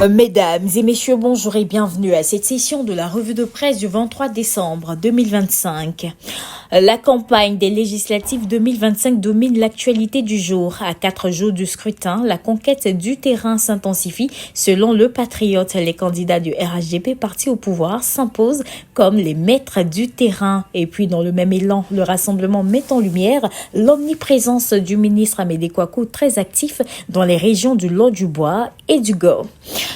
Mesdames et messieurs, bonjour et bienvenue à cette session de la revue de presse du 23 décembre 2025. La campagne des législatives 2025 domine l'actualité du jour. À 4 jours du scrutin, la conquête du terrain s'intensifie. Selon le Patriote, les candidats du RHDP partis au pouvoir s'imposent comme les maîtres du terrain. Et puis dans le même élan, le rassemblement met en lumière l'omniprésence du ministre Amédée Kouakou, très actif dans les régions du Lot-du-Bois et du Go.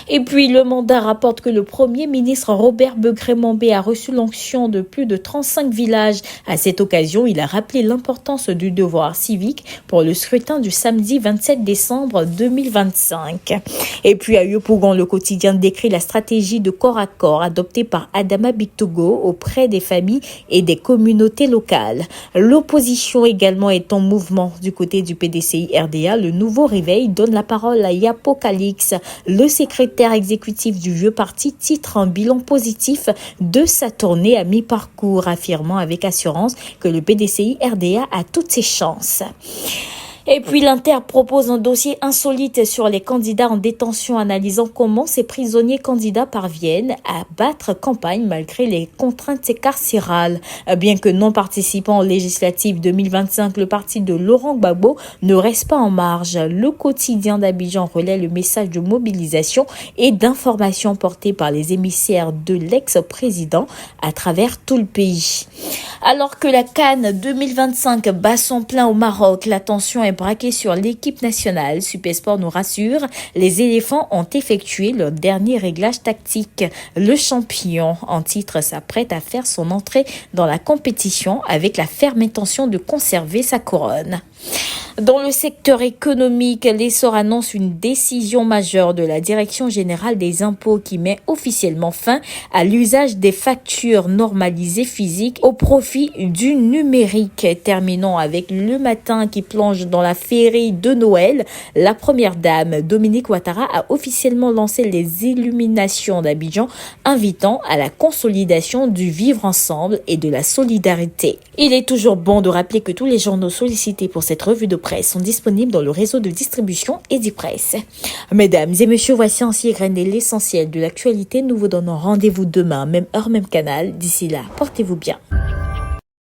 Et puis, le mandat rapporte que le Premier ministre Robert Begré-Mambé a reçu l'onction de plus de 35 villages. À cette occasion, il a rappelé l'importance du devoir civique pour le scrutin du samedi 27 décembre 2025. Et puis, à Yopougon, le quotidien décrit la stratégie de corps à corps adoptée par Adama Bictogo auprès des familles et des communautés locales. L'opposition également est en mouvement. Du côté du PDCI RDA, le nouveau réveil donne la parole à Yapo Calix, le secrétaire exécutif du vieux parti, titre un bilan positif de sa tournée à mi-parcours, affirmant avec assurance que le PDCI RDA a toutes ses chances. Et puis l'Inter propose un dossier insolite sur les candidats en détention, analysant comment ces prisonniers candidats parviennent à battre campagne malgré les contraintes carcérales. Bien que non participant aux législatives 2025, le parti de Laurent Gbagbo ne reste pas en marge. Le quotidien d'Abidjan relaie le message de mobilisation et d'information porté par les émissaires de l'ex-président à travers tout le pays. Alors que la CAN 2025 bat son plein au Maroc, l'attention est braquée sur l'équipe nationale. Supersport nous rassure, les éléphants ont effectué leur dernier réglage tactique. Le champion en titre s'apprête à faire son entrée dans la compétition avec la ferme intention de conserver sa couronne. Dans le secteur économique, l'Essor annonce une décision majeure de la Direction générale des impôts qui met officiellement fin à l'usage des factures normalisées physiques au profit du numérique. Terminons avec le matin qui plonge dans la féerie de Noël. La première dame, Dominique Ouattara, a officiellement lancé les illuminations d'Abidjan, invitant à la consolidation du vivre ensemble et de la solidarité. Il est toujours bon de rappeler que tous les journaux sollicités pour cette revue de presse sont disponibles dans le réseau de distribution Edipresse. Mesdames et messieurs, voici ainsi égrené l'essentiel de l'actualité. Nous vous donnons rendez-vous demain, même heure, même canal. D'ici là, portez-vous bien.